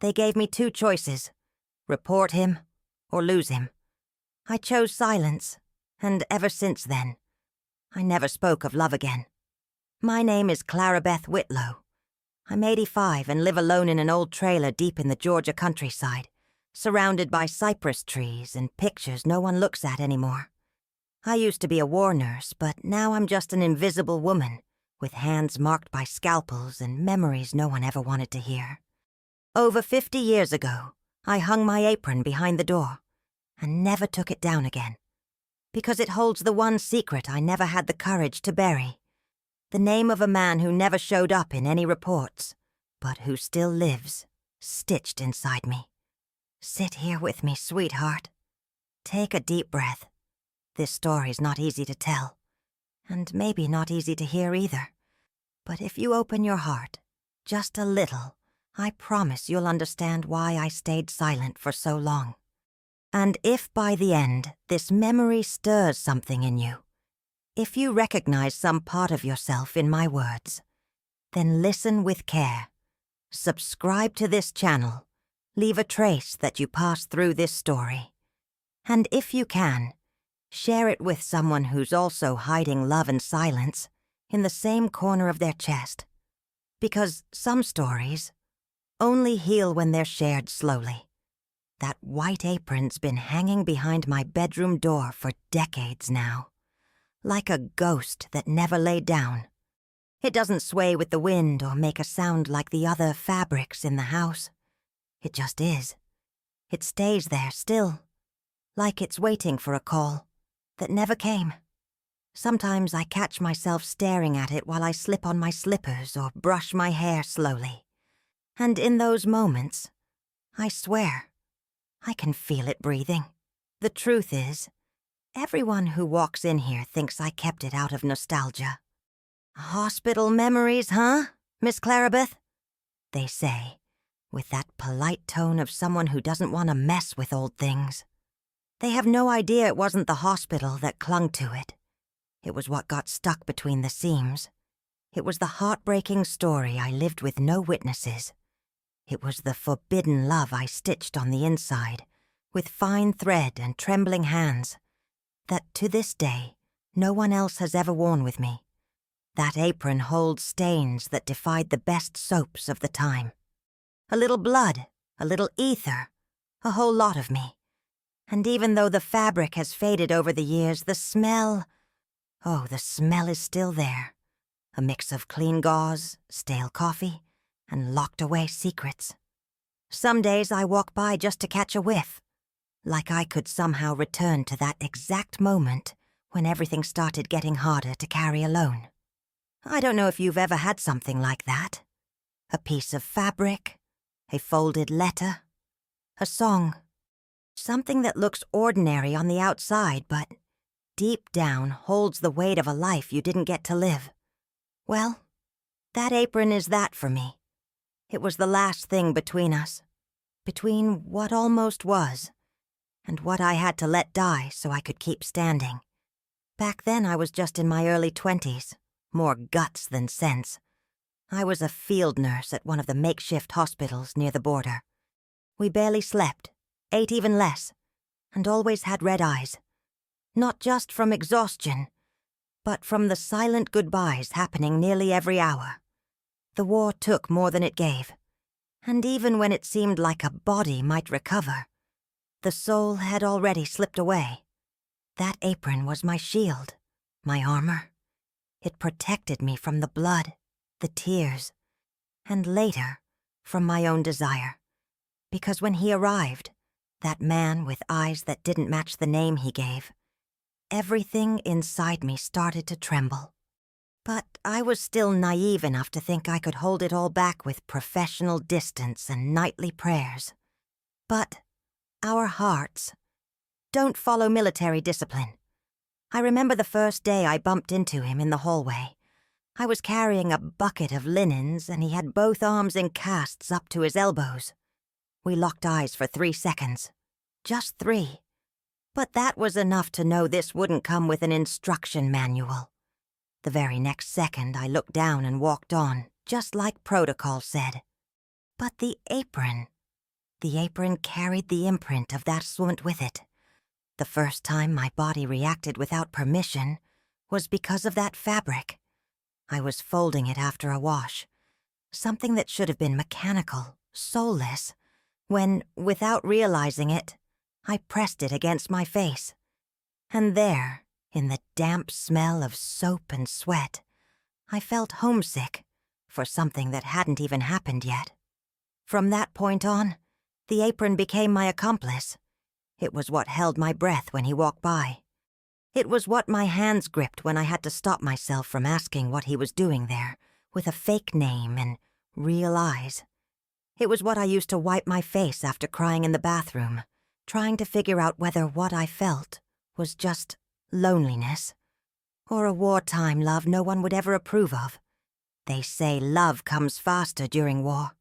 They gave me two choices: report him or lose him. I chose silence, and ever since then, I never spoke of love again. My name is Clarabeth Whitlow. I'm 85 and live alone in an old trailer deep in the Georgia countryside, surrounded by cypress trees and pictures no one looks at anymore. I used to be a war nurse, but now I'm just an invisible woman, with hands marked by scalpels and memories no one ever wanted to hear. Over 50 years ago, I hung my apron behind the door, and never took it down again, because it holds the one secret I never had the courage to bury. The name of a man who never showed up in any reports, but who still lives, stitched inside me. Sit here with me, sweetheart. Take a deep breath. This story's not easy to tell, and maybe not easy to hear either. But if you open your heart, just a little, I promise you'll understand why I stayed silent for so long. And if by the end, this memory stirs something in you, if you recognize some part of yourself in my words, then listen with care. Subscribe to this channel. Leave a trace that you pass through this story. And if you can, share it with someone who's also hiding love and silence in the same corner of their chest. Because some stories only heal when they're shared slowly. That white apron's been hanging behind my bedroom door for decades now, like a ghost that never laid down. It doesn't sway with the wind or make a sound like the other fabrics in the house. It just is. It stays there still, like it's waiting for a call that never came. Sometimes I catch myself staring at it while I slip on my slippers or brush my hair slowly. And in those moments, I swear, I can feel it breathing. The truth is, everyone who walks in here thinks I kept it out of nostalgia. "Hospital memories, huh, Miss Clarabeth?" they say, with that polite tone of someone who doesn't want to mess with old things. They have no idea it wasn't the hospital that clung to it. It was what got stuck between the seams. It was the heartbreaking story I lived with no witnesses. It was the forbidden love I stitched on the inside, with fine thread and trembling hands, that to this day no one else has ever worn with me. That apron holds stains that defied the best soaps of the time. A little blood, a little ether, a whole lot of me. And even though the fabric has faded over the years, the smell is still there. A mix of clean gauze, stale coffee, and locked away secrets. Some days I walk by just to catch a whiff, like I could somehow return to that exact moment when everything started getting harder to carry alone. I don't know if you've ever had something like that. A piece of fabric, a folded letter, a song. Something that looks ordinary on the outside, but deep down holds the weight of a life you didn't get to live. Well, that apron is that for me. It was the last thing between us, between what almost was, and what I had to let die so I could keep standing. Back then I was just in my early 20s, more guts than sense. I was a field nurse at one of the makeshift hospitals near the border. We barely slept, ate even less, and always had red eyes. Not just from exhaustion, but from the silent goodbyes happening nearly every hour. The war took more than it gave, and even when it seemed like a body might recover, the soul had already slipped away. That apron was my shield, my armor. It protected me from the blood, the tears, and later, from my own desire. Because when he arrived, that man with eyes that didn't match the name he gave, everything inside me started to tremble. But I was still naive enough to think I could hold it all back with professional distance and nightly prayers. But our hearts don't follow military discipline. I remember the first day I bumped into him in the hallway. I was carrying a bucket of linens, and he had both arms in casts up to his elbows. We locked eyes for 3 seconds. Just 3. But that was enough to know this wouldn't come with an instruction manual. The very next second, I looked down and walked on, just like protocol said. But the apron The apron carried the imprint of that swimsuit with it. The first time my body reacted without permission was because of that fabric. I was folding it after a wash, something that should have been mechanical, soulless, when, without realizing it, I pressed it against my face. And there, in the damp smell of soap and sweat, I felt homesick for something that hadn't even happened yet. From that point on, the apron became my accomplice. It was what held my breath when he walked by. It was what my hands gripped when I had to stop myself from asking what he was doing there, with a fake name and real eyes. It was what I used to wipe my face after crying in the bathroom, trying to figure out whether what I felt was just loneliness, or a wartime love no one would ever approve of. They say love comes faster during war.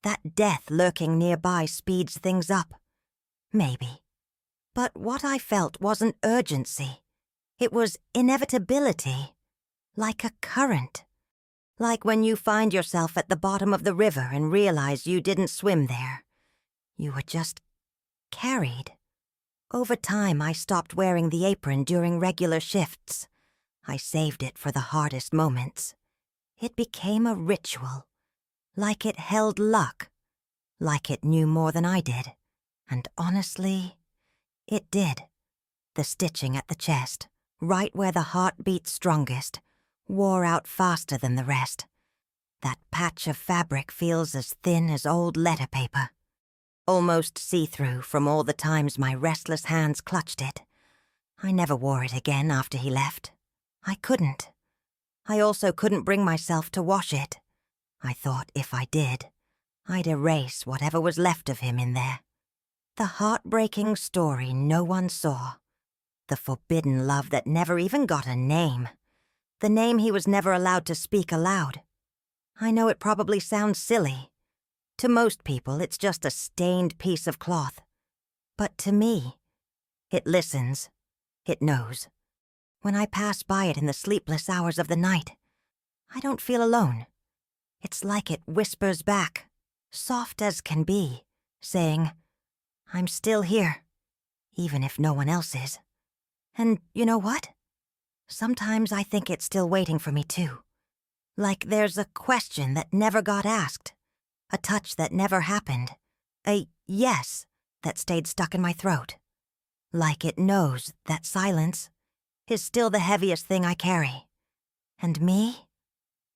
That death lurking nearby speeds things up. Maybe. But what I felt wasn't urgency. It was inevitability. Like a current. Like when you find yourself at the bottom of the river and realize you didn't swim there. You were just carried. Over time, I stopped wearing the apron during regular shifts. I saved it for the hardest moments. It became a ritual. Like it held luck. Like it knew more than I did. And honestly, it did. The stitching at the chest, right where the heart beat strongest, wore out faster than the rest. That patch of fabric feels as thin as old letter paper. Almost see-through from all the times my restless hands clutched it. I never wore it again after he left. I couldn't. I also couldn't bring myself to wash it. I thought if I did, I'd erase whatever was left of him in there. The heartbreaking story no one saw. The forbidden love that never even got a name. The name he was never allowed to speak aloud. I know it probably sounds silly. To most people, it's just a stained piece of cloth. But to me, it listens. It knows. When I pass by it in the sleepless hours of the night, I don't feel alone. It's like it whispers back, soft as can be, saying, I'm still here, even if no one else is. And you know what? Sometimes I think it's still waiting for me too. Like there's a question that never got asked, a touch that never happened, a yes that stayed stuck in my throat. Like it knows that silence is still the heaviest thing I carry. And me?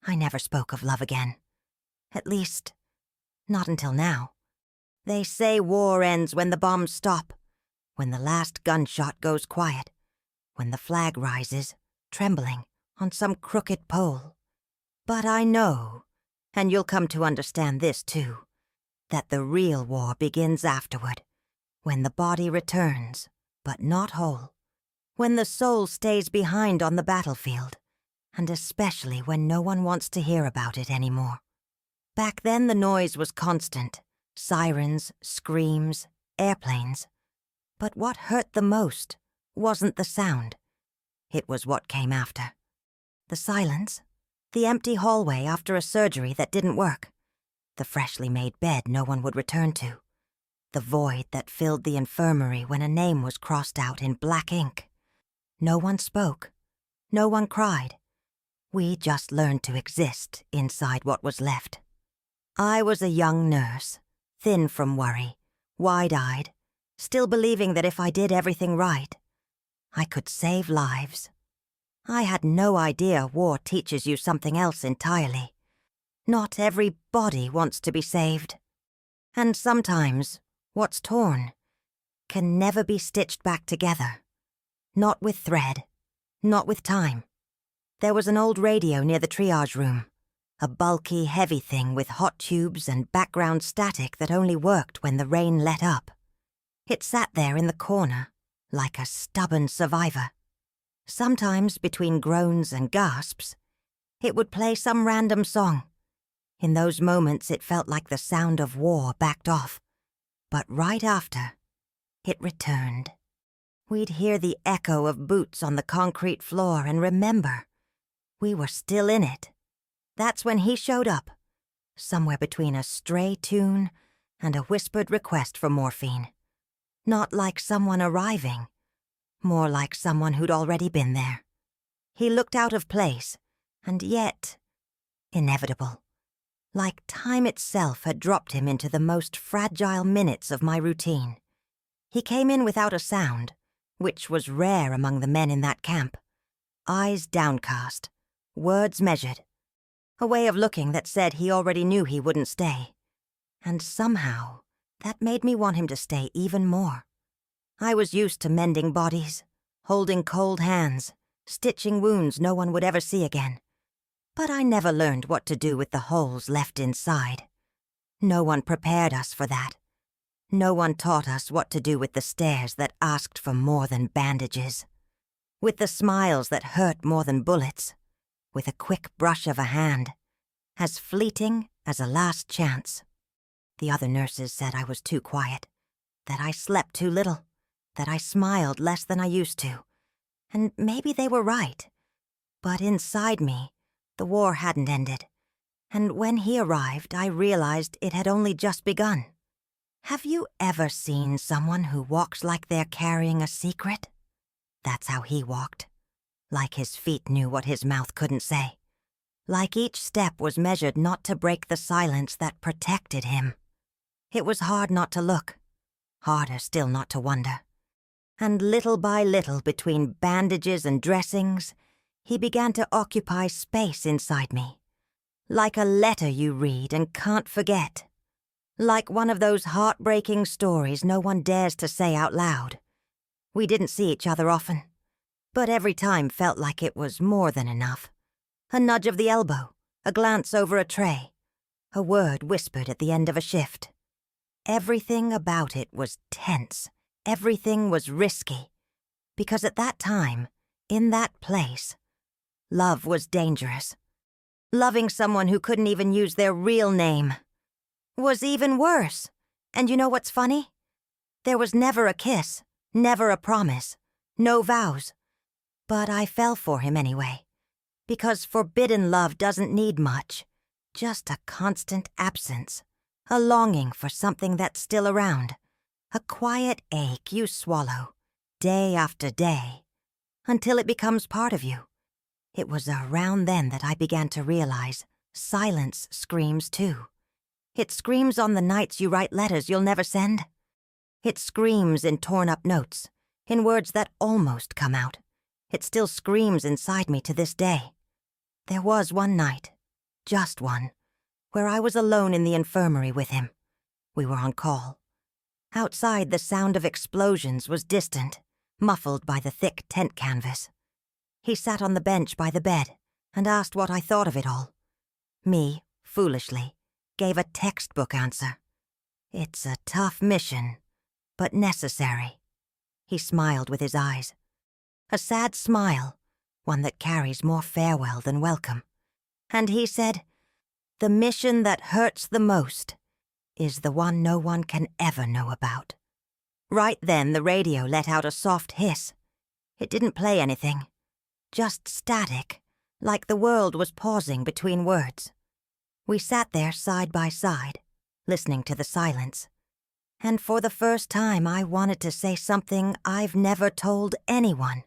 I never spoke of love again. At least, not until now. They say war ends when the bombs stop, when the last gunshot goes quiet, when the flag rises, trembling, on some crooked pole. But I know, and you'll come to understand this too, that the real war begins afterward, when the body returns, but not whole, when the soul stays behind on the battlefield, and especially when no one wants to hear about it anymore. Back then the noise was constant, sirens, screams, airplanes. But what hurt the most wasn't the sound. It was what came after. The silence, the empty hallway after a surgery that didn't work, the freshly made bed no one would return to, the void that filled the infirmary when a name was crossed out in black ink. No one spoke. No one cried. We just learned to exist inside what was left. I was a young nurse, thin from worry, wide-eyed, still believing that if I did everything right, I could save lives. I had no idea war teaches you something else entirely. Not every body wants to be saved. And sometimes, what's torn can never be stitched back together. Not with thread, not with time. There was an old radio near the triage room, a bulky, heavy thing with hot tubes and background static that only worked when the rain let up. It sat there in the corner, like a stubborn survivor. Sometimes, between groans and gasps, it would play some random song. In those moments, it felt like the sound of war backed off. But right after, it returned. We'd hear the echo of boots on the concrete floor and remember, we were still in it. That's when he showed up, somewhere between a stray tune and a whispered request for morphine. Not like someone arriving, more like someone who'd already been there. He looked out of place, and yet inevitable. Like time itself had dropped him into the most fragile minutes of my routine. He came in without a sound, which was rare among the men in that camp. Eyes downcast, words measured. A way of looking that said he already knew he wouldn't stay. And somehow, that made me want him to stay even more. I was used to mending bodies, holding cold hands, stitching wounds no one would ever see again. But I never learned what to do with the holes left inside. No one prepared us for that. No one taught us what to do with the stares that asked for more than bandages. With the smiles that hurt more than bullets. With a quick brush of a hand. As fleeting as a last chance. The other nurses said I was too quiet. That I slept too little. That I smiled less than I used to. And maybe they were right. But inside me, the war hadn't ended. And when he arrived, I realized it had only just begun. Have you ever seen someone who walks like they're carrying a secret? That's how he walked. Like his feet knew what his mouth couldn't say. Like each step was measured not to break the silence that protected him. It was hard not to look. Harder still not to wonder. And little by little, between bandages and dressings, he began to occupy space inside me. Like a letter you read and can't forget. Like one of those heartbreaking stories no one dares to say out loud. We didn't see each other often, but every time felt like it was more than enough. A nudge of the elbow, a glance over a tray, a word whispered at the end of a shift. Everything about it was tense. Everything was risky. Because at that time, in that place, love was dangerous. Loving someone who couldn't even use their real name was even worse. And you know what's funny? There was never a kiss, never a promise, no vows. But I fell for him anyway. Because forbidden love doesn't need much. Just a constant absence. A longing for something that's still around. A quiet ache you swallow, day after day, until it becomes part of you. It was around then that I began to realize silence screams too. It screams on the nights you write letters you'll never send. It screams in torn-up notes, in words that almost come out. It still screams inside me to this day. There was one night, just one, where I was alone in the infirmary with him. We were on call. Outside, the sound of explosions was distant, muffled by the thick tent canvas. He sat on the bench by the bed and asked what I thought of it all. Me, foolishly, gave a textbook answer. It's a tough mission, but necessary. He smiled with his eyes. A sad smile, one that carries more farewell than welcome. And he said, "The mission that hurts the most is the one no one can ever know about." Right then, the radio let out a soft hiss. It didn't play anything, just static, like the world was pausing between words. We sat there side by side, listening to the silence. And for the first time, I wanted to say something I've never told anyone.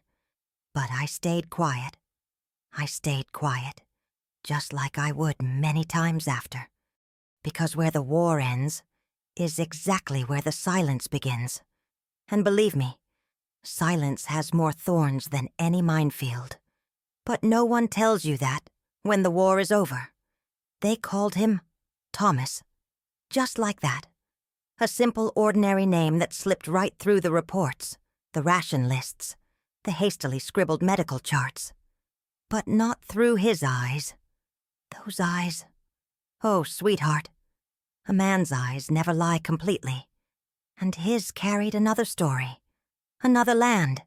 But I stayed quiet. I stayed quiet, just like I would many times after. Because where the war ends is exactly where the silence begins. And believe me, silence has more thorns than any minefield. But no one tells you that when the war is over. They called him Thomas. Just like that. A simple, ordinary name that slipped right through the reports, the ration lists, the hastily scribbled medical charts. But not through his eyes. Those eyes. Oh, sweetheart. A man's eyes never lie completely. And his carried another story. Another land.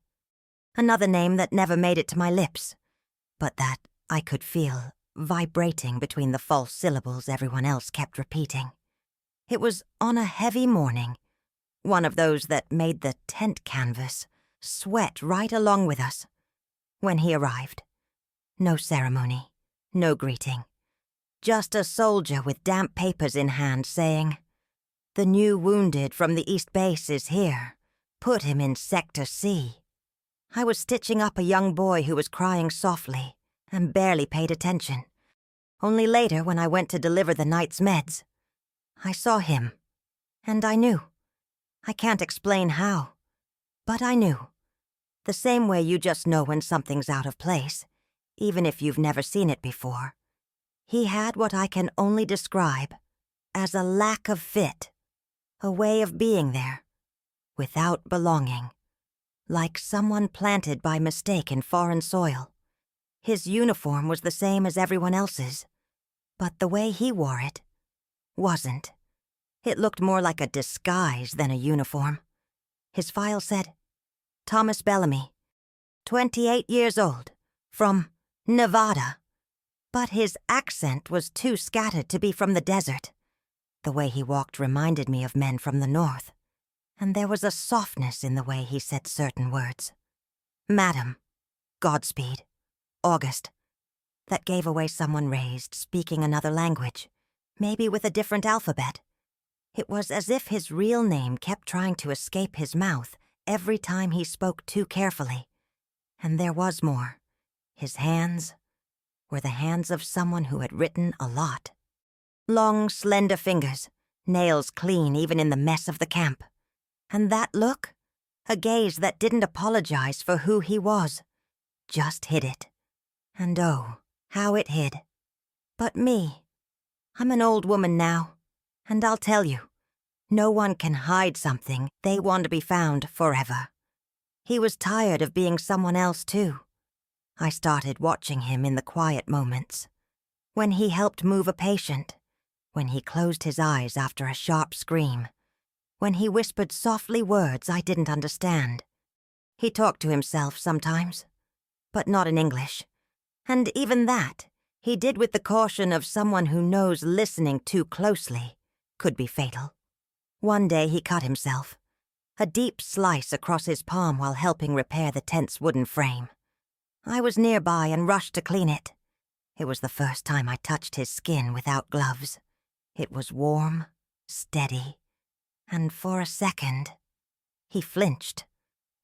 Another name that never made it to my lips, but that I could feel vibrating between the false syllables everyone else kept repeating. It was on a heavy morning, one of those that made the tent canvas sweat right along with us, when he arrived. No ceremony, no greeting. Just a soldier with damp papers in hand saying, The new wounded from the East Base is here. Put him in Sector C. I was stitching up a young boy who was crying softly and barely paid attention. Only later, when I went to deliver the night's meds, I saw him, and I knew. I can't explain how, but I knew. The same way you just know when something's out of place, even if you've never seen it before. He had what I can only describe as a lack of fit, a way of being there, without belonging, like someone planted by mistake in foreign soil. His uniform was the same as everyone else's, but the way he wore it wasn't. It looked more like a disguise than a uniform. His file said, Thomas Bellamy, 28 years old, from Nevada. But his accent was too scattered to be from the desert. The way he walked reminded me of men from the north, and there was a softness in the way he said certain words. Madam, Godspeed, August. That gave away someone raised, speaking another language, maybe with a different alphabet. It was as if his real name kept trying to escape his mouth every time he spoke too carefully. And there was more. His hands were the hands of someone who had written a lot. Long, slender fingers, nails clean even in the mess of the camp. And that look? A gaze that didn't apologize for who he was, just hid it. And oh, how it hid. But me, I'm an old woman now, and I'll tell you, no one can hide something they want to be found forever. He was tired of being someone else too. I started watching him in the quiet moments. When he helped move a patient, when he closed his eyes after a sharp scream, when he whispered softly words I didn't understand. He talked to himself sometimes, but not in English. And even that, he did with the caution of someone who knows listening too closely could be fatal. One day he cut himself, a deep slice across his palm while helping repair the tense wooden frame. I was nearby and rushed to clean it. It was the first time I touched his skin without gloves. It was warm, steady, and for a second, he flinched.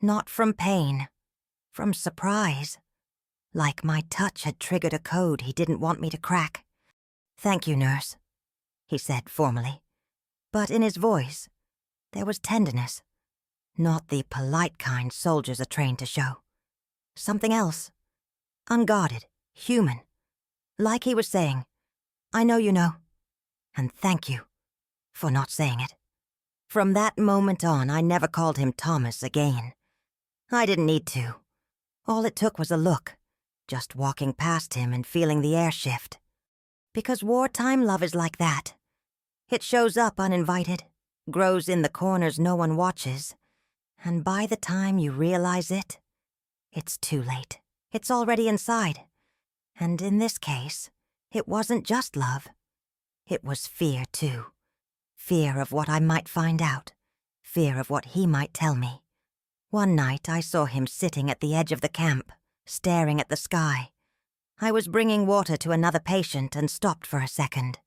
Not from pain, from surprise. Like my touch had triggered a code he didn't want me to crack. Thank you, nurse, he said formally. But in his voice, there was tenderness. Not the polite kind soldiers are trained to show. Something else. Unguarded, human. Like he was saying, I know you know, and thank you for not saying it. From that moment on, I never called him Thomas again. I didn't need to. All it took was a look, just walking past him and feeling the air shift. Because wartime love is like that. It shows up uninvited, grows in the corners no one watches, and by the time you realize it, it's too late. It's already inside. And in this case, it wasn't just love. It was fear, too. Fear of what I might find out. Fear of what he might tell me. One night I saw him sitting at the edge of the camp, staring at the sky. I was bringing water to another patient and stopped for a second.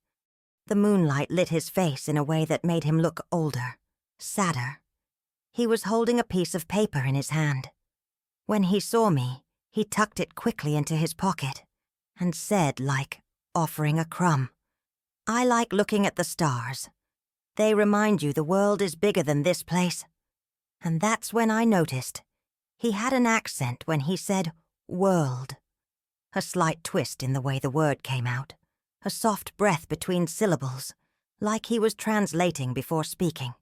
The moonlight lit his face in a way that made him look older, sadder. He was holding a piece of paper in his hand. When he saw me, he tucked it quickly into his pocket and said, like offering a crumb, I like looking at the stars. They remind you the world is bigger than this place. And that's when I noticed. He had an accent when he said world. A slight twist in the way the word came out. A soft breath between syllables, like he was translating before speaking.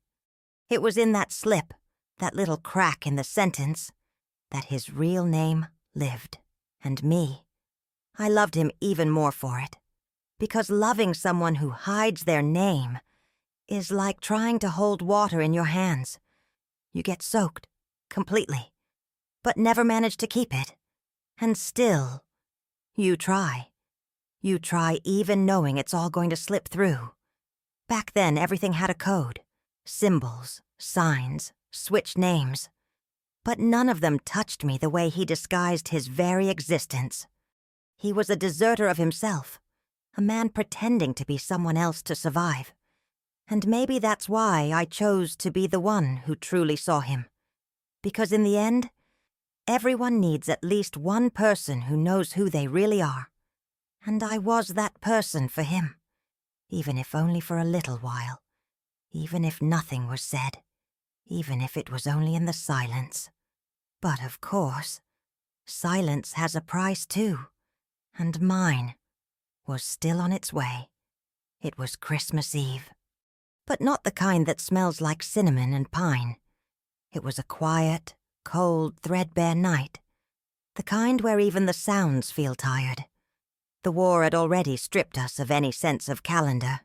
It was in that slip, that little crack in the sentence, that his real name lived. And me. I loved him even more for it. Because loving someone who hides their name is like trying to hold water in your hands. You get soaked, completely, but never manage to keep it. And still, you try. You try even knowing it's all going to slip through. Back then, everything had a code. Symbols, signs, switched names. But none of them touched me the way he disguised his very existence. He was a deserter of himself, a man pretending to be someone else to survive. And maybe that's why I chose to be the one who truly saw him. Because in the end, everyone needs at least one person who knows who they really are. And I was that person for him, even if only for a little while, even if nothing was said, even if it was only in the silence. But of course, silence has a price too, and mine was still on its way. It was Christmas Eve. But not the kind that smells like cinnamon and pine. It was a quiet, cold, threadbare night. The kind where even the sounds feel tired. The war had already stripped us of any sense of calendar.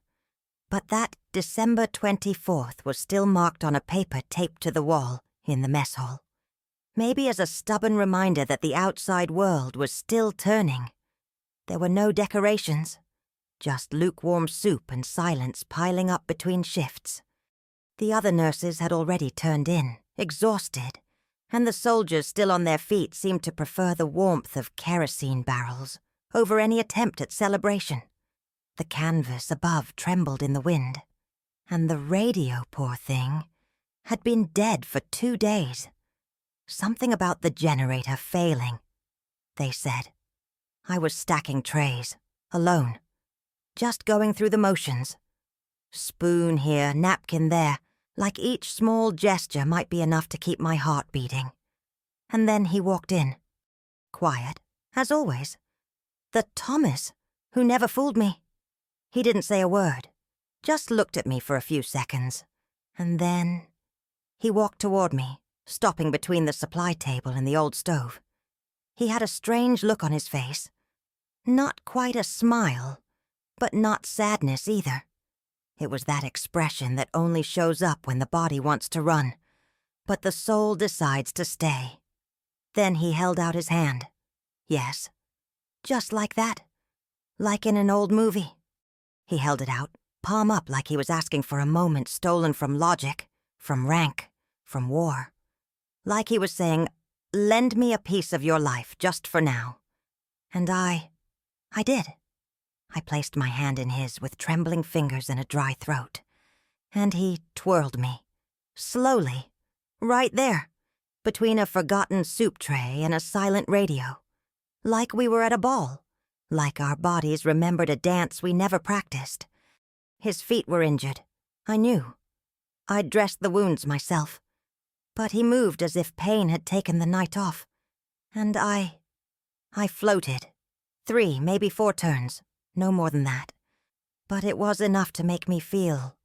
But that December 24th was still marked on a paper taped to the wall in the mess hall. Maybe as a stubborn reminder that the outside world was still turning. There were no decorations. Just lukewarm soup and silence piling up between shifts. The other nurses had already turned in, exhausted, and the soldiers still on their feet seemed to prefer the warmth of kerosene barrels over any attempt at celebration. The canvas above trembled in the wind, and the radio, poor thing, had been dead for 2 days. Something about the generator failing, they said. I was stacking trays, alone. Just going through the motions. Spoon here, napkin there, like each small gesture might be enough to keep my heart beating. And then he walked in. Quiet, as always. The Thomas, who never fooled me. He didn't say a word, just looked at me for a few seconds. And then he walked toward me, stopping between the supply table and the old stove. He had a strange look on his face. Not quite a smile, but not sadness either. It was that expression that only shows up when the body wants to run, but the soul decides to stay. Then he held out his hand. Yes, just like that, like in an old movie. He held it out, palm up like he was asking for a moment stolen from logic, from rank, from war. Like he was saying, lend me a piece of your life just for now. And I did. I placed my hand in his with trembling fingers and a dry throat. And he twirled me, slowly, right there, between a forgotten soup tray and a silent radio. Like we were at a ball, like our bodies remembered a dance we never practiced. His feet were injured, I knew. I'd dressed the wounds myself. But he moved as if pain had taken the night off. And I floated. 3, maybe 4 turns. No more than that. But it was enough to make me feel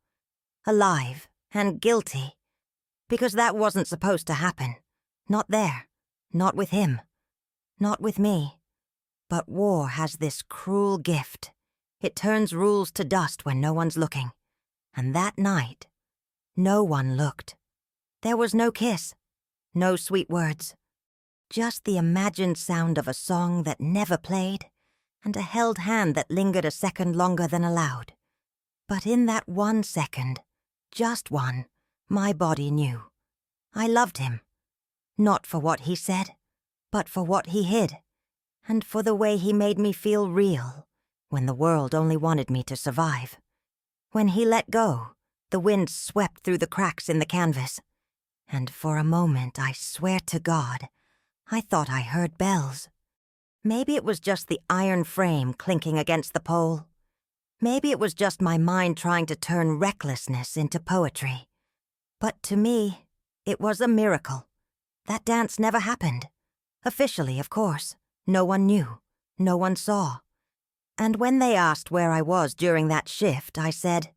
alive and guilty. Because that wasn't supposed to happen. Not there. Not with him. Not with me. But war has this cruel gift. It turns rules to dust when no one's looking. And that night, no one looked. There was no kiss. No sweet words. Just the imagined sound of a song that never played, and a held hand that lingered a second longer than allowed. But in that 1 second, just one, my body knew. I loved him. Not for what he said, but for what he hid, and for the way he made me feel real, when the world only wanted me to survive. When he let go, the wind swept through the cracks in the canvas, and for a moment, I swear to God, I thought I heard bells. Maybe it was just the iron frame clinking against the pole. Maybe it was just my mind trying to turn recklessness into poetry. But to me, it was a miracle. That dance never happened. Officially, of course. No one knew. No one saw. And when they asked where I was during that shift, I said,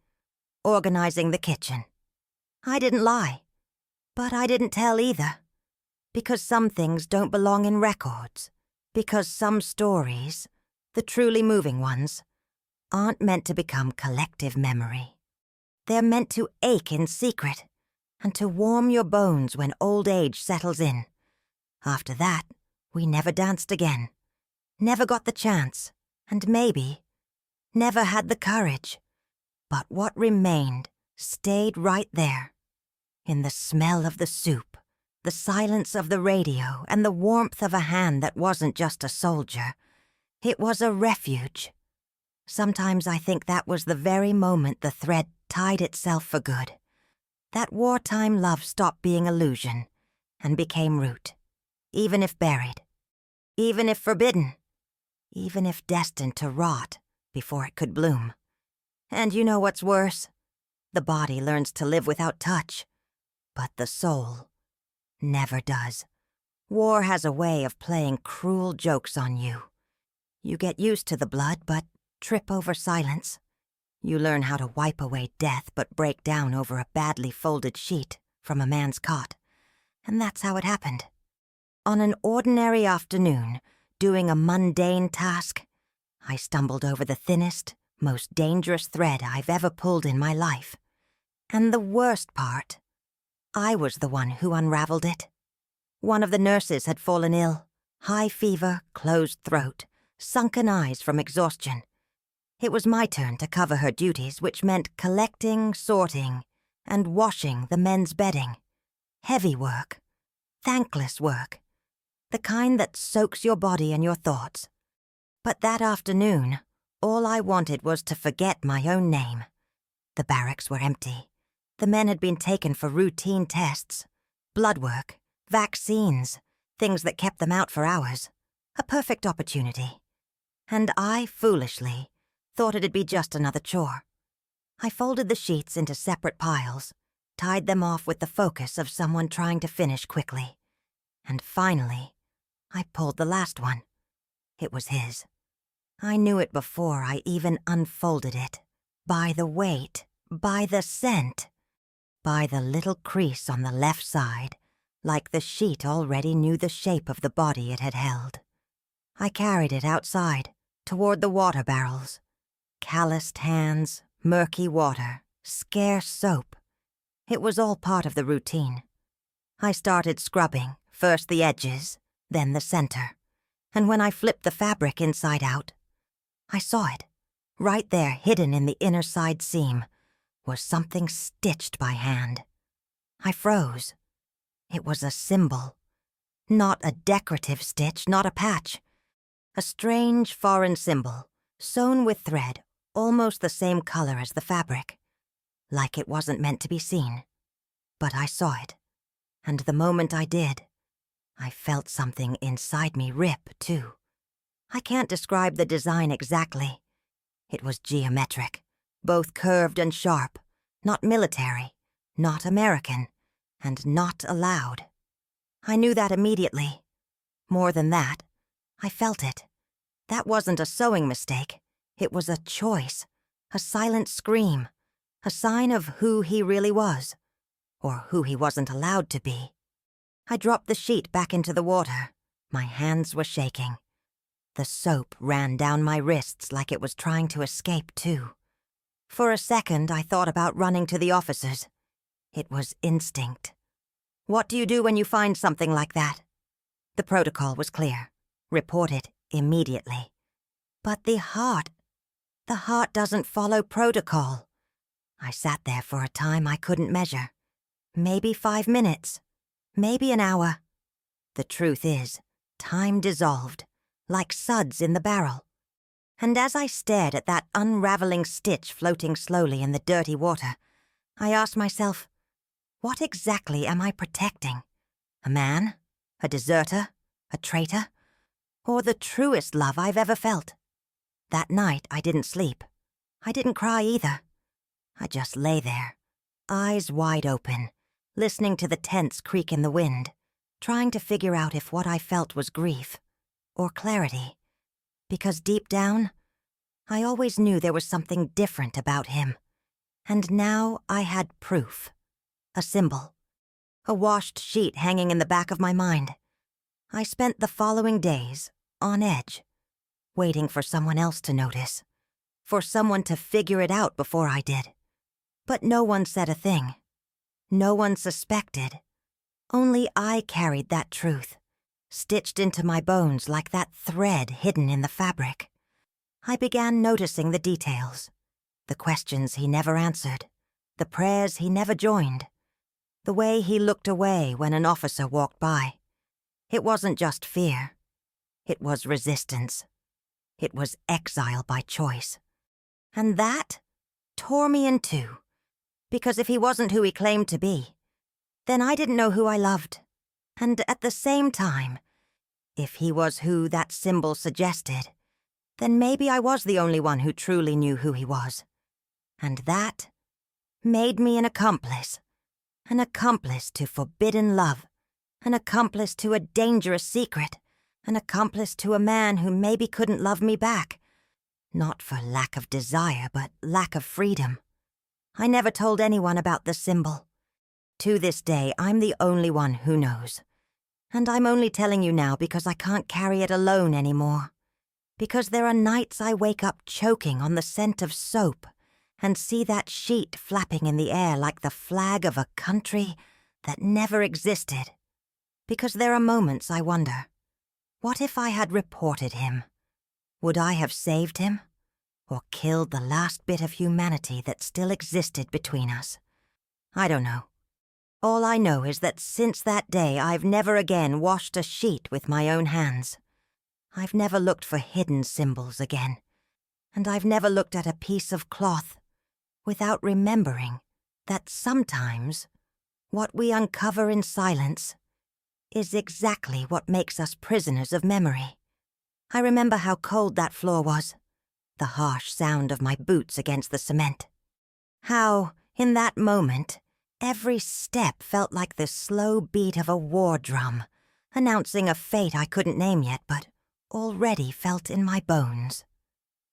organizing the kitchen. I didn't lie. But I didn't tell either. Because some things don't belong in records. Because some stories, the truly moving ones, aren't meant to become collective memory. They're meant to ache in secret, and to warm your bones when old age settles in. After that, we never danced again, never got the chance, and maybe never had the courage. But what remained stayed right there, in the smell of the soup, the silence of the radio, and the warmth of a hand that wasn't just a soldier. It was a refuge. Sometimes I think that was the very moment the thread tied itself for good. That wartime love stopped being illusion and became root, even if buried, even if forbidden, even if destined to rot before it could bloom. And you know what's worse? The body learns to live without touch, but the soul never does. War has a way of playing cruel jokes on you. You get used to the blood, but trip over silence. You learn how to wipe away death, but break down over a badly folded sheet from a man's cot. And that's how it happened. On an ordinary afternoon, doing a mundane task, I stumbled over the thinnest, most dangerous thread I've ever pulled in my life. And the worst part, I was the one who unraveled it. One of the nurses had fallen ill, high fever, closed throat, sunken eyes from exhaustion. It was my turn to cover her duties, which meant collecting, sorting, and washing the men's bedding. Heavy work, thankless work, the kind that soaks your body and your thoughts. But that afternoon, all I wanted was to forget my own name. The barracks were empty. The men had been taken for routine tests, blood work, vaccines, things that kept them out for hours. A perfect opportunity. And I, foolishly, thought it'd be just another chore. I folded the sheets into separate piles, tied them off with the focus of someone trying to finish quickly. And finally, I pulled the last one. It was his. I knew it before I even unfolded it. By the weight, by the scent, by the little crease on the left side, like the sheet already knew the shape of the body it had held. I carried it outside, toward the water barrels. Calloused hands, murky water, scarce soap. It was all part of the routine. I started scrubbing, first the edges, then the center. And when I flipped the fabric inside out, I saw it. Right there, hidden in the inner side seam, was something stitched by hand. I froze. It was a symbol. Not a decorative stitch, not a patch. A strange foreign symbol, sewn with thread, almost the same color as the fabric. Like it wasn't meant to be seen. But I saw it. And the moment I did, I felt something inside me rip, too. I can't describe the design exactly. It was geometric, both curved and sharp, not military, not American, and not allowed. I knew that immediately. More than that, I felt it. That wasn't a sewing mistake. It was a choice, a silent scream, a sign of who he really was, or who he wasn't allowed to be. I dropped the sheet back into the water. My hands were shaking. The soap ran down my wrists like it was trying to escape, too. For a second, I thought about running to the officers. It was instinct. What do you do when you find something like that? The protocol was clear. Report it immediately. But the heart doesn't follow protocol. I sat there for a time I couldn't measure. Maybe 5 minutes. Maybe an hour. The truth is, time dissolved, like suds in the barrel. And as I stared at that unraveling stitch floating slowly in the dirty water, I asked myself, what exactly am I protecting? A man? A deserter? A traitor? Or the truest love I've ever felt? That night, I didn't sleep. I didn't cry either. I just lay there, eyes wide open, listening to the tents creak in the wind, trying to figure out if what I felt was grief or clarity. Because deep down, I always knew there was something different about him. And now I had proof. A symbol. A washed sheet hanging in the back of my mind. I spent the following days on edge, waiting for someone else to notice, for someone to figure it out before I did. But no one said a thing. No one suspected. Only I carried that truth, stitched into my bones like that thread hidden in the fabric. I began noticing the details, the questions he never answered, the prayers he never joined, the way he looked away when an officer walked by. It wasn't just fear. It was resistance. It was exile by choice. And that tore me in two, Because if he wasn't who he claimed to be, then I didn't know who I loved. And at the same time, if he was who that symbol suggested, then maybe I was the only one who truly knew who he was. And that made me an accomplice to forbidden love, an accomplice to a dangerous secret, an accomplice to a man who maybe couldn't love me back. Not for lack of desire, but lack of freedom. I never told anyone about the symbol. To this day, I'm the only one who knows. And I'm only telling you now because I can't carry it alone anymore. Because there are nights I wake up choking on the scent of soap and see that sheet flapping in the air like the flag of a country that never existed. Because there are moments I wonder, what if I had reported him? Would I have saved him? Or killed the last bit of humanity that still existed between us? I don't know. All I know is that since that day I've never again washed a sheet with my own hands. I've never looked for hidden symbols again. And I've never looked at a piece of cloth without remembering that sometimes what we uncover in silence is exactly what makes us prisoners of memory. I remember how cold that floor was, the harsh sound of my boots against the cement. How, in that moment, every step felt like the slow beat of a war drum, announcing a fate I couldn't name yet, but already felt in my bones.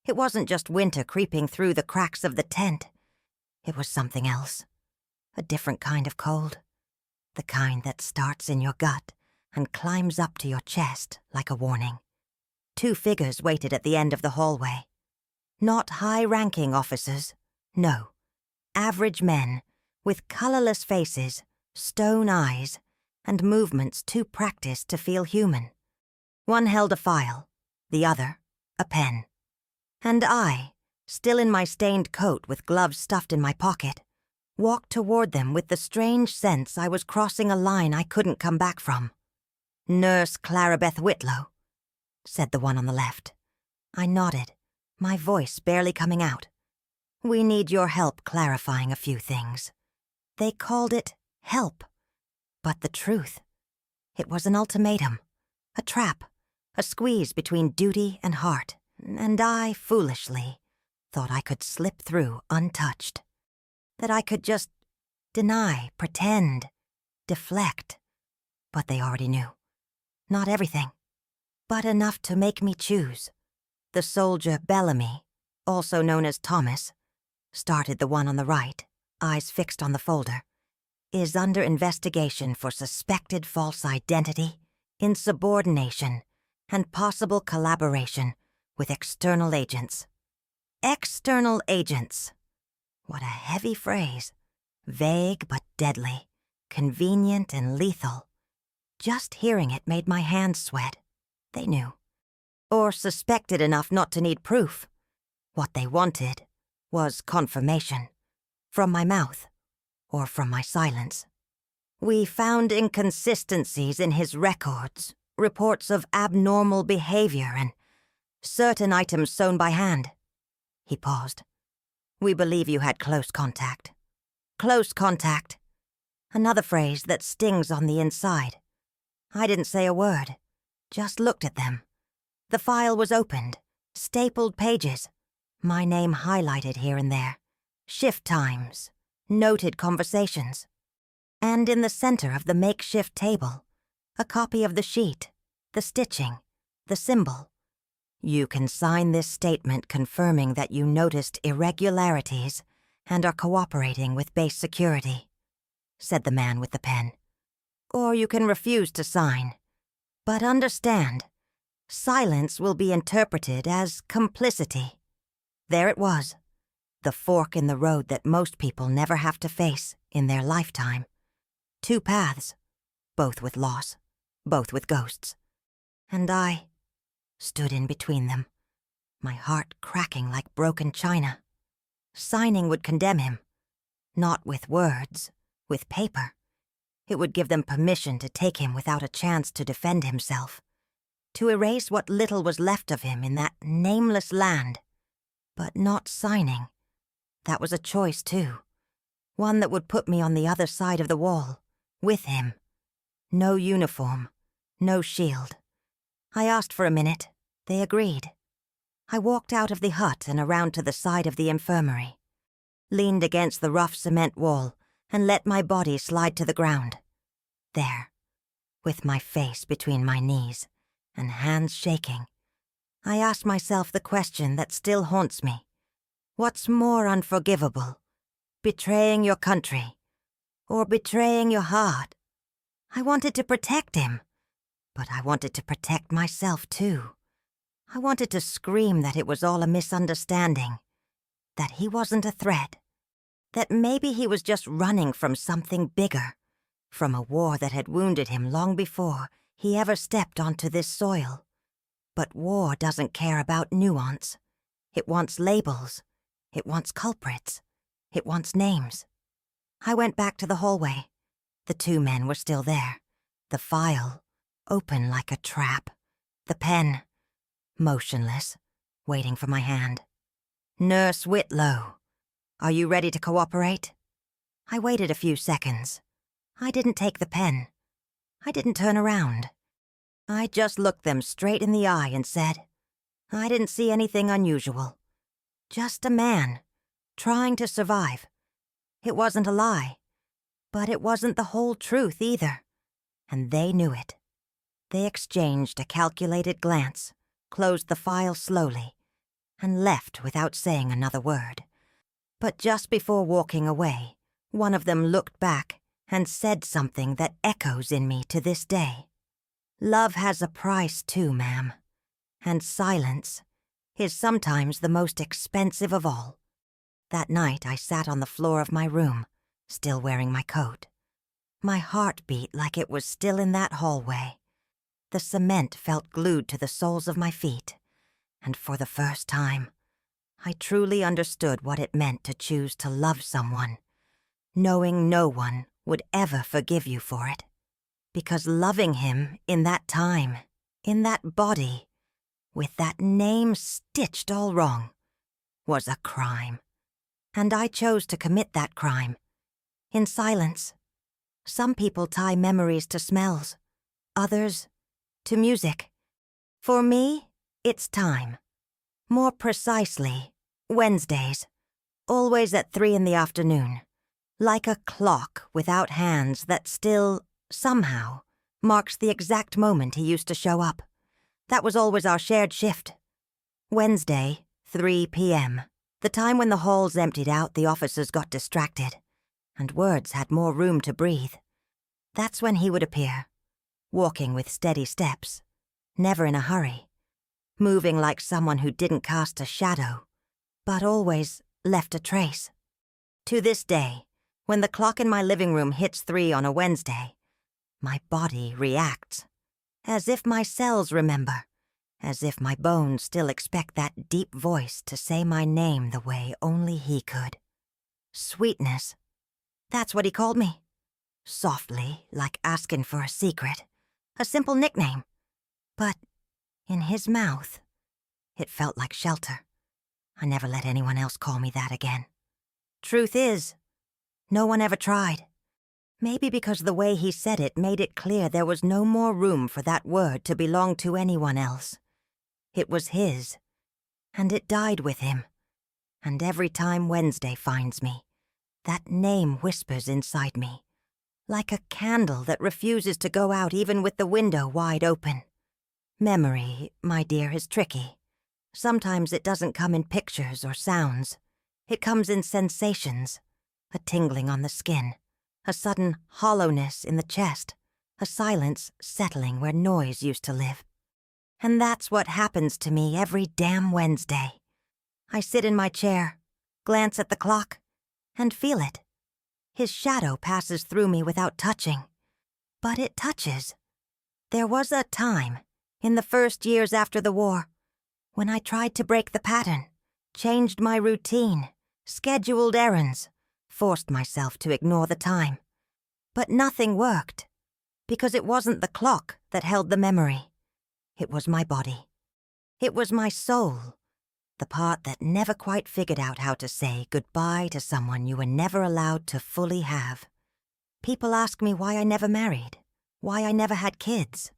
It wasn't just winter creeping through the cracks of the tent. It was something else, a different kind of cold, the kind that starts in your gut and climbs up to your chest like a warning. 2 figures waited at the end of the hallway. Not high-ranking officers, no. Average men with colorless faces, stone eyes, and movements too practiced to feel human. One held a file, the other a pen. And I, still in my stained coat with gloves stuffed in my pocket, walked toward them with the strange sense I was crossing a line I couldn't come back from. "Nurse Clarabeth Whitlow," said the one on the left. I nodded, my voice barely coming out. "We need your help clarifying a few things." They called it help. But the truth, it was an ultimatum, a trap, a squeeze between duty and heart, and I, foolishly, thought I could slip through untouched. That I could just deny, pretend, deflect. But they already knew. Not everything, but enough to make me choose. The soldier Bellamy, also known as Thomas, started the one on the right, eyes fixed on the folder, is under investigation for suspected false identity, insubordination, and possible collaboration with external agents. External agents. What a heavy phrase. Vague but deadly, convenient and lethal. Just hearing it made my hands sweat. They knew. Or suspected enough not to need proof. What they wanted was confirmation. From my mouth, or from my silence. We found inconsistencies in his records, reports of abnormal behavior and certain items sewn by hand. He paused. "We believe you had close contact." Close contact. Another phrase that stings on the inside. I didn't say a word, just looked at them. The file was opened, stapled pages, my name highlighted here and there, shift times, noted conversations. And in the center of the makeshift table, a copy of the sheet, the stitching, the symbol. "You can sign this statement confirming that you noticed irregularities and are cooperating with base security," said the man with the pen. "Or you can refuse to sign. But understand, silence will be interpreted as complicity." There it was, the fork in the road that most people never have to face in their lifetime. 2 paths, both with loss, both with ghosts. And I stood in between them, my heart cracking like broken china. Signing would condemn him, not with words, with paper. It would give them permission to take him without a chance to defend himself, to erase what little was left of him in that nameless land. But not signing. That was a choice, too. One that would put me on the other side of the wall, with him. No uniform, no shield. I asked for a minute. They agreed. I walked out of the hut and around to the side of the infirmary, leaned against the rough cement wall, and let my body slide to the ground. There, with my face between my knees and hands shaking, I asked myself the question that still haunts me. What's more unforgivable, betraying your country or betraying your heart? I wanted to protect him, but I wanted to protect myself too. I wanted to scream that it was all a misunderstanding, that he wasn't a threat, that maybe he was just running from something bigger, from a war that had wounded him long before he ever stepped onto this soil. But war doesn't care about nuance. It wants labels. It wants culprits. It wants names. I went back to the hallway. The two men were still there. The file, open like a trap. The pen, motionless, waiting for my hand. Nurse Whitlow, are you ready to cooperate? I waited a few seconds. I didn't take the pen. I didn't turn around. I just looked them straight in the eye and said, I didn't see anything unusual. Just a man, trying to survive. It wasn't a lie, but it wasn't the whole truth either. And they knew it. They exchanged a calculated glance, closed the file slowly, and left without saying another word. But just before walking away, one of them looked back and said something that echoes in me to this day. Love has a price too, ma'am, and silence is sometimes the most expensive of all. That night I sat on the floor of my room, still wearing my coat. My heart beat like it was still in that hallway. The cement felt glued to the soles of my feet, and for the first time, I truly understood what it meant to choose to love someone, knowing no one would ever forgive you for it. Because loving him in that time, in that body, with that name stitched all wrong, was a crime. And I chose to commit that crime, in silence. Some people tie memories to smells, others to music. For me, it's time. More precisely, Wednesdays, always at 3 p.m, like a clock without hands that still, somehow, marks the exact moment he used to show up. That was always our shared shift. Wednesday, 3 p.m, the time when the halls emptied out, the officers got distracted, and words had more room to breathe. That's when he would appear, walking with steady steps, never in a hurry, moving like someone who didn't cast a shadow, but always left a trace. To this day, when the clock in my living room hits 3 on a Wednesday, my body reacts, as if my cells remember, as if my bones still expect that deep voice to say my name the way only he could. Sweetness. That's what he called me. Softly, like asking for a secret. A simple nickname. But in his mouth, it felt like shelter. I never let anyone else call me that again. Truth is, no one ever tried. Maybe because the way he said it made it clear there was no more room for that word to belong to anyone else. It was his, and it died with him. And every time Wednesday finds me, that name whispers inside me, like a candle that refuses to go out even with the window wide open. Memory, my dear, is tricky. Sometimes it doesn't come in pictures or sounds. It comes in sensations, a tingling on the skin, a sudden hollowness in the chest, a silence settling where noise used to live. And that's what happens to me every damn Wednesday. I sit in my chair, glance at the clock, and feel it. His shadow passes through me without touching, but it touches. There was a time, in the first years after the war, when I tried to break the pattern, changed my routine, scheduled errands, forced myself to ignore the time. But nothing worked, because it wasn't the clock that held the memory. It was my body. It was my soul, The part that never quite figured out how to say goodbye to someone you were never allowed to fully have. People ask me why I never married, why I never had kids.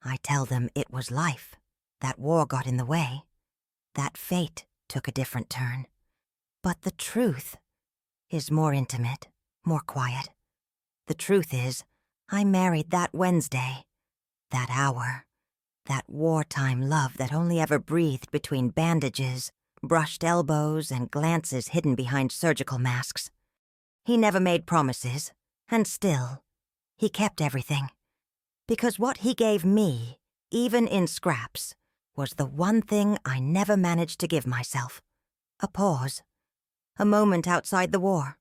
I tell them it was life. That war got in the way. That fate took a different turn. But the truth is more intimate, more quiet. The truth is, I married that Wednesday, that hour, that wartime love that only ever breathed between bandages, brushed elbows, and glances hidden behind surgical masks. He never made promises, and still, he kept everything. Because what he gave me, even in scraps, was the one thing I never managed to give myself. A pause. A moment outside the war.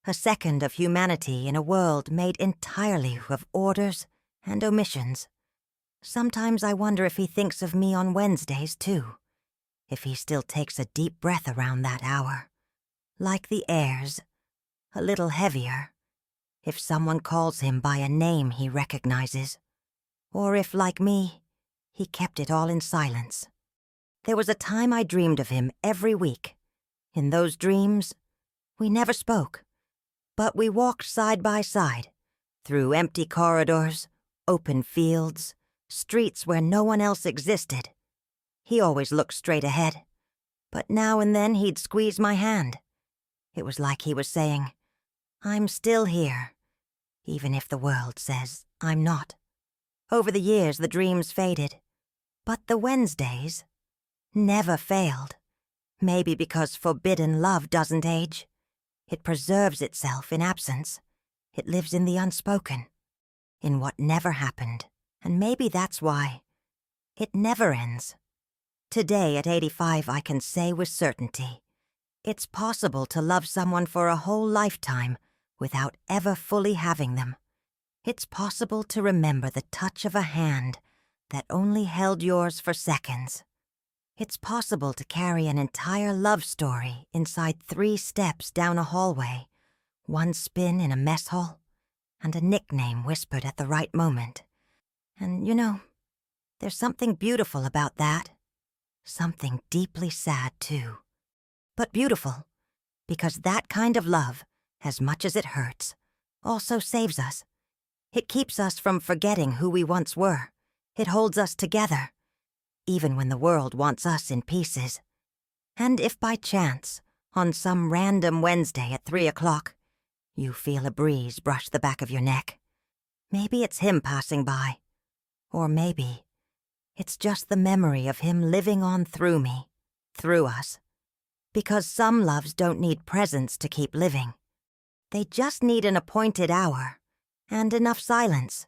A second of humanity in a world made entirely of orders and omissions. Sometimes I wonder if he thinks of me on Wednesdays, too. If he still takes a deep breath around that hour. Like the airs, a little heavier. If someone calls him by a name he recognizes. Or if, like me, he kept it all in silence. There was a time I dreamed of him every week. In those dreams, we never spoke. But we walked side by side, through empty corridors, open fields, streets where no one else existed. He always looked straight ahead, but now and then he'd squeeze my hand. It was like he was saying, "I'm still here, even if the world says I'm not." Over the years, the dreams faded, but the Wednesdays never failed. Maybe because forbidden love doesn't age. It preserves itself in absence. It lives in the unspoken, in what never happened, and maybe that's why it never ends. Today, at 85, I can say with certainty, it's possible to love someone for a whole lifetime without ever fully having them. It's possible to remember the touch of a hand that only held yours for seconds. It's possible to carry an entire love story inside 3 steps down a hallway, 1 spin in a mess hall, and a nickname whispered at the right moment. And, there's something beautiful about that. Something deeply sad, too. But beautiful, because that kind of love, as much as it hurts, also saves us. It keeps us from forgetting who we once were. It holds us together, even when the world wants us in pieces. And if by chance, on some random Wednesday at 3 o'clock, you feel a breeze brush the back of your neck, maybe it's him passing by. Or maybe it's just the memory of him living on through me, through us. Because some loves don't need presents to keep living. They just need an appointed hour, and enough silence.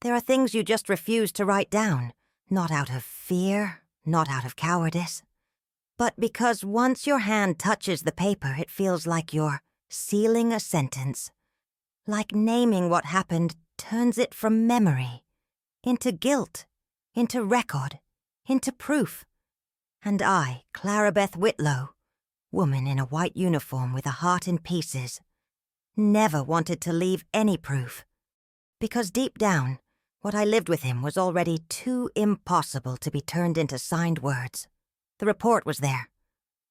There are things you just refuse to write down, not out of fear, not out of cowardice, but because once your hand touches the paper, it feels like you're sealing a sentence. Like naming what happened turns it from memory into guilt, into record, into proof. And I, Clarabeth Whitlow, woman in a white uniform with a heart in pieces, never wanted to leave any proof. Because deep down, what I lived with him was already too impossible to be turned into signed words. The report was there,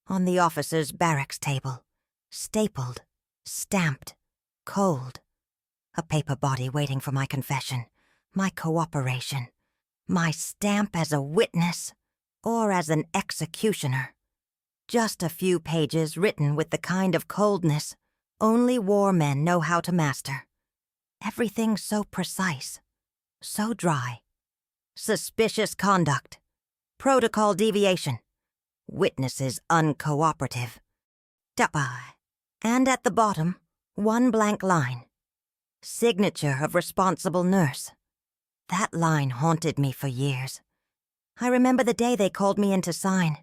on the officer's barracks table, stapled, stamped, cold. A paper body waiting for my confession, my cooperation, my stamp as a witness or as an executioner. Just a few pages written with the kind of coldness only war men know how to master. Everything so precise. So dry. Suspicious conduct. Protocol deviation. Witnesses uncooperative. Goodbye. And at the bottom, 1 blank line. Signature of responsible nurse. That line haunted me for years. I remember the day they called me in to sign.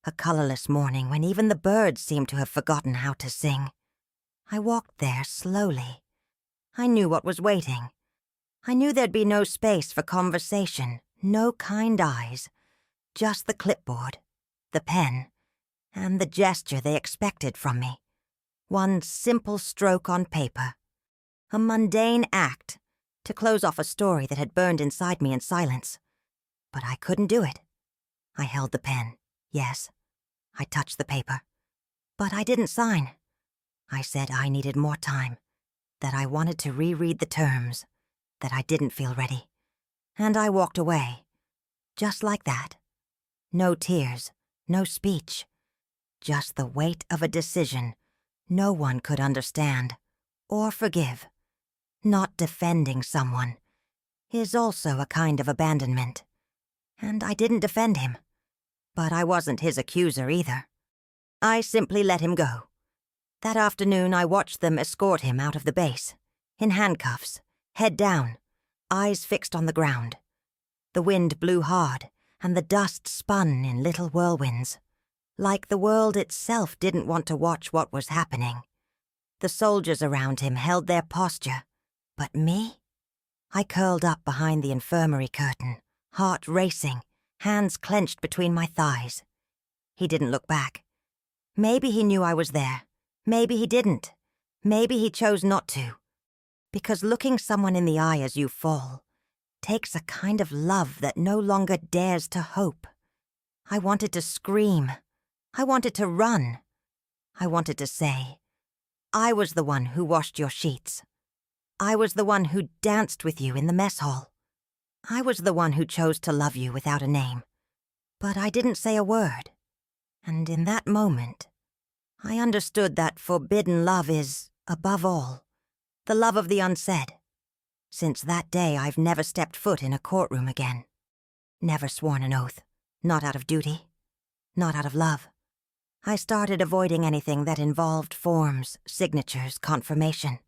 A colorless morning when even the birds seemed to have forgotten how to sing. I walked there slowly. I knew what was waiting. I knew there'd be no space for conversation, no kind eyes, just the clipboard, the pen, and the gesture they expected from me. 1 simple stroke on paper. A mundane act to close off a story that had burned inside me in silence. But I couldn't do it. I held the pen, yes. I touched the paper. But I didn't sign. I said I needed more time, that I wanted to reread the terms, that I didn't feel ready. And I walked away. Just like that. No tears, no speech. Just the weight of a decision no one could understand or forgive. Not defending someone is also a kind of abandonment. And I didn't defend him. But I wasn't his accuser either. I simply let him go. That afternoon I watched them escort him out of the base, in handcuffs, head down, eyes fixed on the ground. The wind blew hard, and the dust spun in little whirlwinds, like the world itself didn't want to watch what was happening. The soldiers around him held their posture, but me? I curled up behind the infirmary curtain, heart racing, hands clenched between my thighs. He didn't look back. Maybe he knew I was there. Maybe he didn't. Maybe he chose not to. Because looking someone in the eye as you fall takes a kind of love that no longer dares to hope. I wanted to scream. I wanted to run. I wanted to say, I was the one who washed your sheets. I was the one who danced with you in the mess hall. I was the one who chose to love you without a name. But I didn't say a word. And in that moment, I understood that forbidden love is, above all, the love of the unsaid. Since that day, I've never stepped foot in a courtroom again. Never sworn an oath, not out of duty, not out of love. I started avoiding anything that involved forms, signatures, confirmation.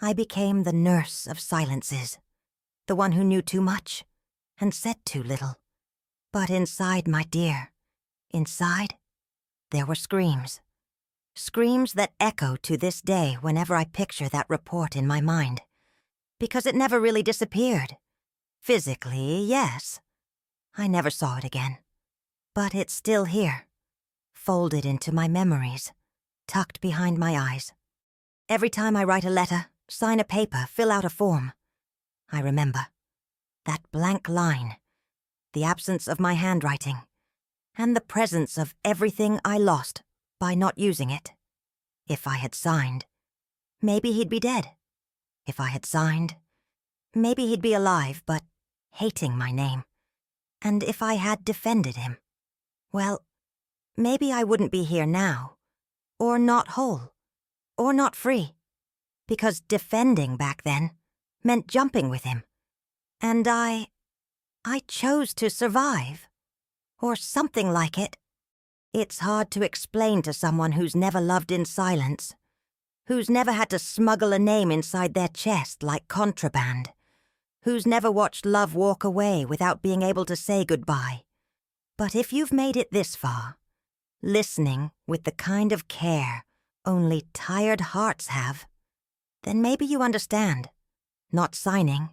I became the nurse of silences, the one who knew too much and said too little. But inside, my dear, inside, there were screams. Screams that echo to this day whenever I picture that report in my mind. Because it never really disappeared. Physically, yes. I never saw it again. But it's still here, folded into my memories, tucked behind my eyes. Every time I write a letter, sign a paper, fill out a form, I remember that blank line, the absence of my handwriting, and the presence of everything I lost by not using it. If I had signed, maybe he'd be dead. If I had signed, maybe he'd be alive, but hating my name. And if I had defended him, well, maybe I wouldn't be here now, or not whole, or not free, because defending back then meant jumping with him. And I chose to survive, or something like it. It's hard to explain to someone who's never loved in silence, who's never had to smuggle a name inside their chest like contraband, who's never watched love walk away without being able to say goodbye. But if you've made it this far, listening with the kind of care only tired hearts have, then maybe you understand. Not signing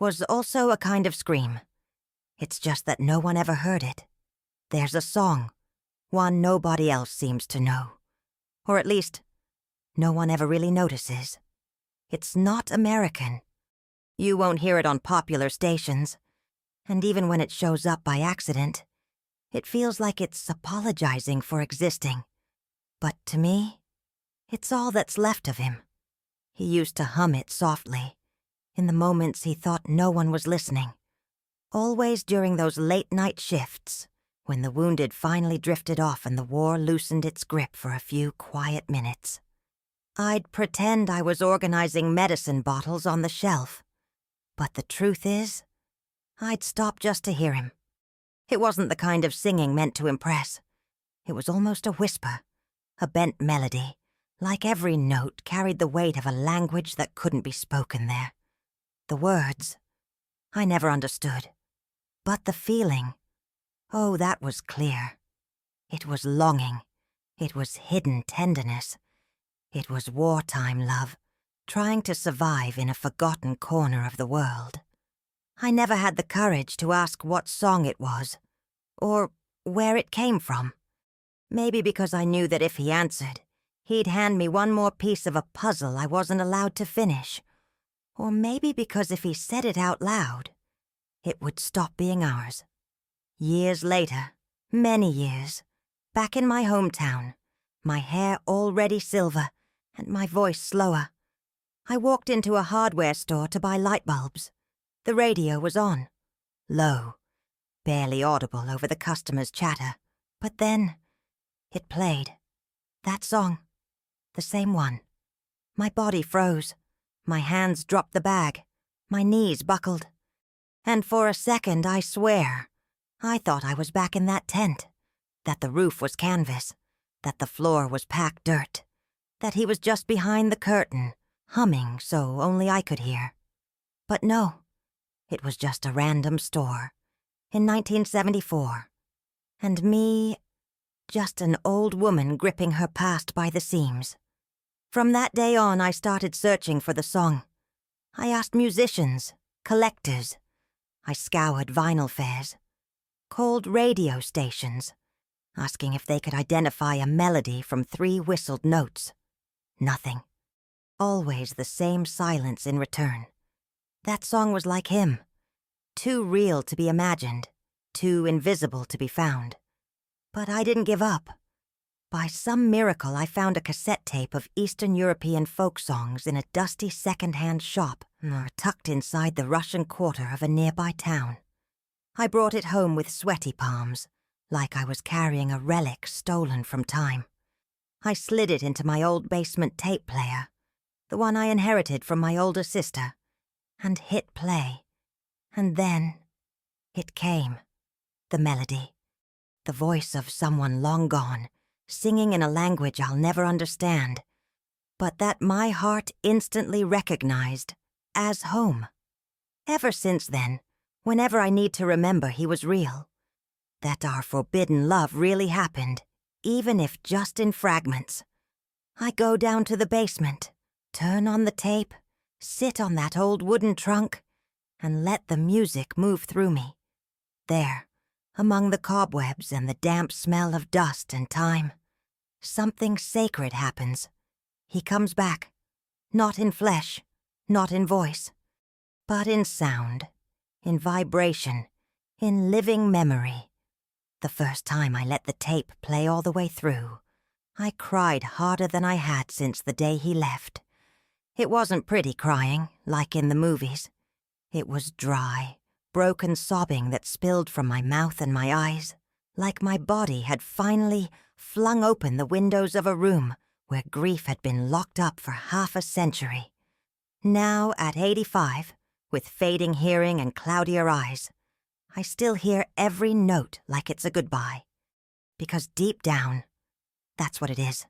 was also a kind of scream. It's just that no one ever heard it. There's a song, one nobody else seems to know. Or at least, no one ever really notices. It's not American. You won't hear it on popular stations. And even when it shows up by accident, it feels like it's apologizing for existing. But to me, it's all that's left of him. He used to hum it softly, in the moments he thought no one was listening. Always during those late-night shifts, when the wounded finally drifted off and the war loosened its grip for a few quiet minutes. I'd pretend I was organizing medicine bottles on the shelf. But the truth is, I'd stop just to hear him. It wasn't the kind of singing meant to impress. It was almost a whisper, a bent melody, like every note carried the weight of a language that couldn't be spoken there. The words, I never understood. But the feeling, oh, that was clear. It was longing. It was hidden tenderness. It was wartime love, trying to survive in a forgotten corner of the world. I never had the courage to ask what song it was, or where it came from. Maybe because I knew that if he answered, he'd hand me one more piece of a puzzle I wasn't allowed to finish. Or maybe because if he said it out loud, it would stop being ours. Years later, many years, back in my hometown, my hair already silver and my voice slower. I walked into a hardware store to buy light bulbs. The radio was on, low, barely audible over the customers' chatter. But then, it played. That song. The same one. My body froze. My hands dropped the bag. My knees buckled. And for a second, I swear, I thought I was back in that tent. That the roof was canvas. That the floor was packed dirt. That he was just behind the curtain, humming so only I could hear. But no, it was just a random store. In 1974. And me, just an old woman gripping her past by the seams. From that day on, I started searching for the song. I asked musicians, collectors. I scoured vinyl fairs, called radio stations, asking if they could identify a melody from 3 whistled notes. Nothing. Always the same silence in return. That song was like him. Too real to be imagined, too invisible to be found. But I didn't give up. By some miracle, I found a cassette tape of Eastern European folk songs in a dusty second-hand shop tucked inside the Russian quarter of a nearby town. I brought it home with sweaty palms, like I was carrying a relic stolen from time. I slid it into my old basement tape player, the one I inherited from my older sister, and hit play. And then it came, the melody, the voice of someone long gone, singing in a language I'll never understand, but that my heart instantly recognized as home. Ever since then, whenever I need to remember he was real, that our forbidden love really happened, even if just in fragments, I go down to the basement, turn on the tape, sit on that old wooden trunk, and let the music move through me. There, among the cobwebs and the damp smell of dust and time, something sacred happens. He comes back, not in flesh, not in voice, but in sound, in vibration, in living memory. The first time I let the tape play all the way through, I cried harder than I had since the day he left. It wasn't pretty crying, like in the movies. It was dry, broken sobbing that spilled from my mouth and my eyes, like my body had finally flung open the windows of a room where grief had been locked up for half a century. Now, at 85, with fading hearing and cloudier eyes, I still hear every note like it's a goodbye. Because deep down, that's what it is.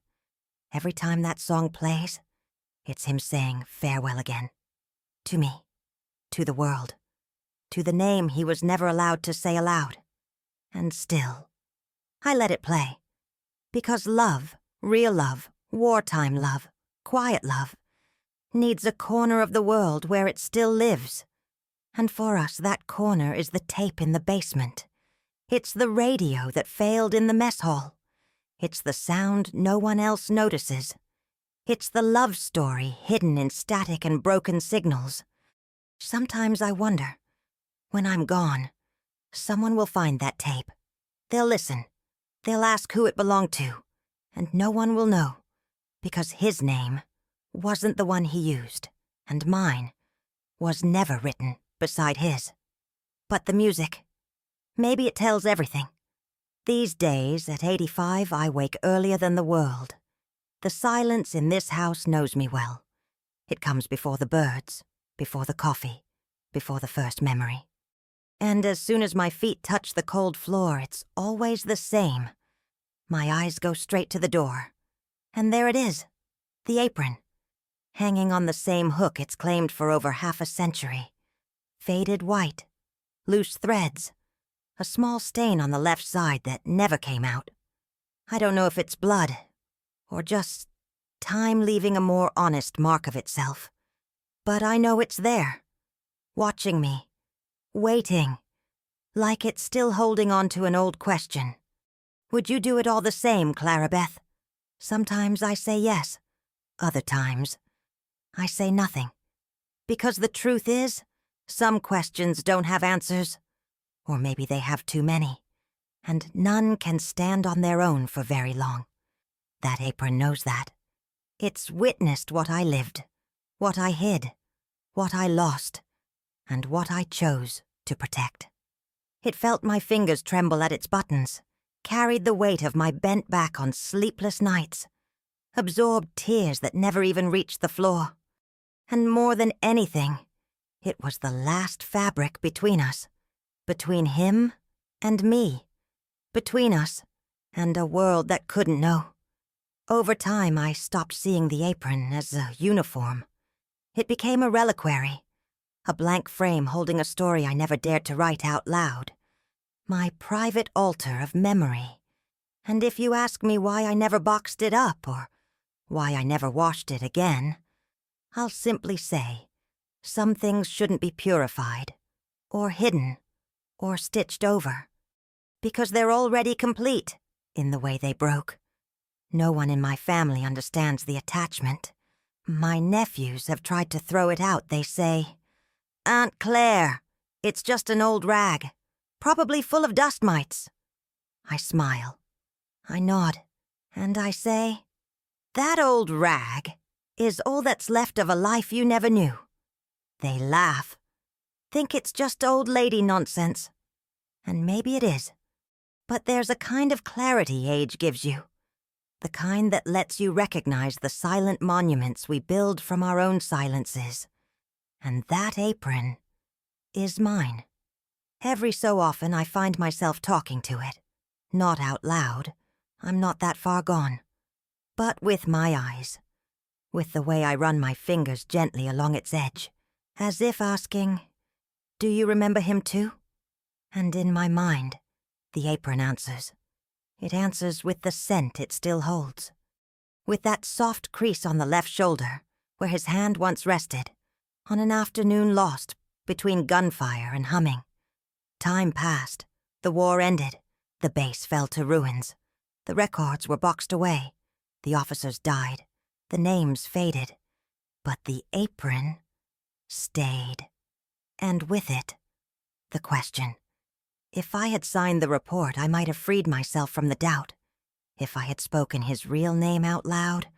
Every time that song plays, it's him saying farewell again. To me. To the world. To the name he was never allowed to say aloud. And still, I let it play. Because love, real love, wartime love, quiet love, needs a corner of the world where it still lives. And for us, that corner is the tape in the basement. It's the radio that failed in the mess hall. It's the sound no one else notices. It's the love story hidden in static and broken signals. Sometimes I wonder, when I'm gone, someone will find that tape. They'll listen. They'll ask who it belonged to, and no one will know, because his name wasn't the one he used, and mine was never written beside his. But the music, maybe it tells everything. These days, at 85, I wake earlier than the world. The silence in this house knows me well. It comes before the birds, before the coffee, before the first memory. And as soon as my feet touch the cold floor, it's always the same. My eyes go straight to the door. And there it is, the apron, hanging on the same hook it's claimed for over half a century. Faded white, loose threads, a small stain on the left side that never came out. I don't know if it's blood, or just time leaving a more honest mark of itself. But I know it's there, watching me, waiting, like it's still holding on to an old question. Would you do it all the same, Clarabeth? Sometimes I say yes, other times I say nothing. Because the truth is, some questions don't have answers, or maybe they have too many, and none can stand on their own for very long. That apron knows that. It's witnessed what I lived, what I hid, what I lost, and what I chose to protect. It felt my fingers tremble at its buttons, carried the weight of my bent back on sleepless nights, absorbed tears that never even reached the floor. And more than anything, it was the last fabric between us, between him and me, between us and a world that couldn't know. Over time, I stopped seeing the apron as a uniform. It became a reliquary, a blank frame holding a story I never dared to write out loud, my private altar of memory. And if you ask me why I never boxed it up or why I never washed it again, I'll simply say some things shouldn't be purified, or hidden, or stitched over, because they're already complete in the way they broke. No one in my family understands the attachment. My nephews have tried to throw it out. They say, "Aunt Claire, it's just an old rag, probably full of dust mites." I smile. I nod, and I say, "That old rag is all that's left of a life you never knew." They laugh, think it's just old lady nonsense. And maybe it is. But there's a kind of clarity age gives you, the kind that lets you recognize the silent monuments we build from our own silences. And that apron is mine. Every so often I find myself talking to it. Not out loud. I'm not that far gone. But with my eyes. With the way I run my fingers gently along its edge, as if asking, "Do you remember him too?" And in my mind, the apron answers. It answers with the scent it still holds. With that soft crease on the left shoulder, where his hand once rested, on an afternoon lost between gunfire and humming. Time passed, the war ended, the base fell to ruins. The records were boxed away, the officers died, the names faded, but the apron stayed. And with it, the question. If I had signed the report, I might have freed myself from the doubt. If I had spoken his real name out loud,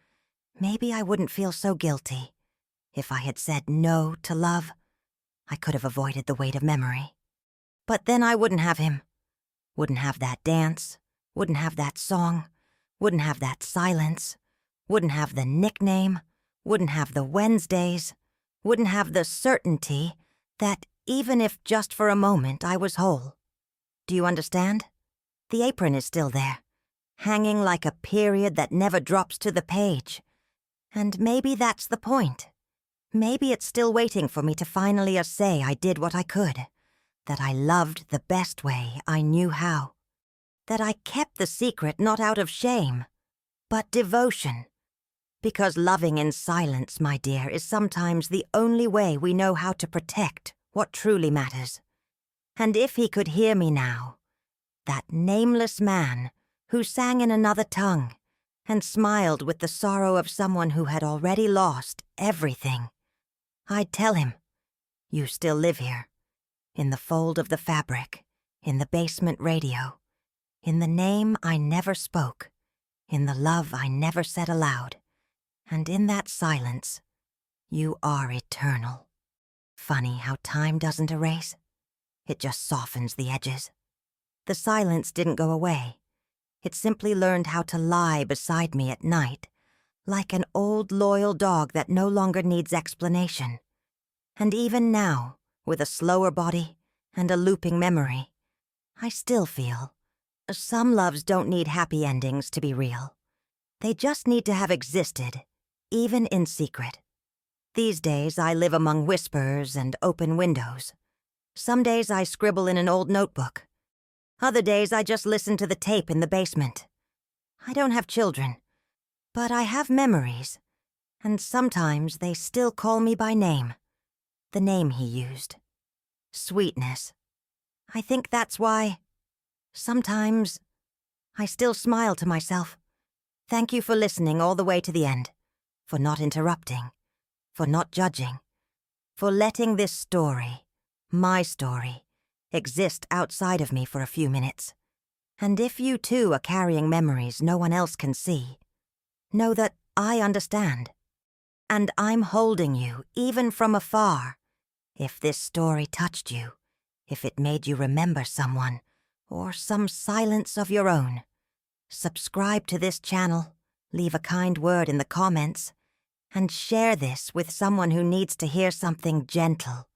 maybe I wouldn't feel so guilty. If I had said no to love, I could have avoided the weight of memory. But then I wouldn't have him. Wouldn't have that dance, wouldn't have that song, wouldn't have that silence, wouldn't have the nickname, wouldn't have the Wednesdays, wouldn't have the certainty that even if just for a moment I was whole. Do you understand? The apron is still there, hanging like a period that never drops to the page. And maybe that's the point. Maybe it's still waiting for me to finally say I did what I could, that I loved the best way I knew how, that I kept the secret not out of shame, but devotion. Because loving in silence, my dear, is sometimes the only way we know how to protect what truly matters. And if he could hear me now, that nameless man who sang in another tongue and smiled with the sorrow of someone who had already lost everything, I'd tell him, "You still live here, in the fold of the fabric, in the basement radio, in the name I never spoke, in the love I never said aloud, and in that silence, you are eternal." Funny how time doesn't erase. It just softens the edges. The silence didn't go away. It simply learned how to lie beside me at night, like an old loyal dog that no longer needs explanation. And even now, with a slower body and a looping memory, I still feel some loves don't need happy endings to be real. They just need to have existed, even in secret. These days I live among whispers and open windows. Some days I scribble in an old notebook. Other days I just listen to the tape in the basement. I don't have children, but I have memories, and sometimes they still call me by name. The name he used. Sweetness. I think that's why, sometimes, I still smile to myself. Thank you for listening all the way to the end, for not interrupting, for not judging, for letting this story, my story, exist outside of me for a few minutes. And if you too are carrying memories no one else can see, know that I understand. And I'm holding you, even from afar. If this story touched you, if it made you remember someone, or some silence of your own, subscribe to this channel, leave a kind word in the comments, and share this with someone who needs to hear something gentle,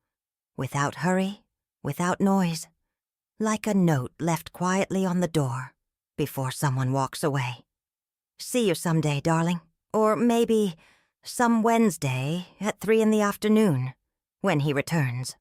without hurry, without noise, like a note left quietly on the door before someone walks away. See you someday, darling, or maybe some Wednesday at 3 in the afternoon, when he returns.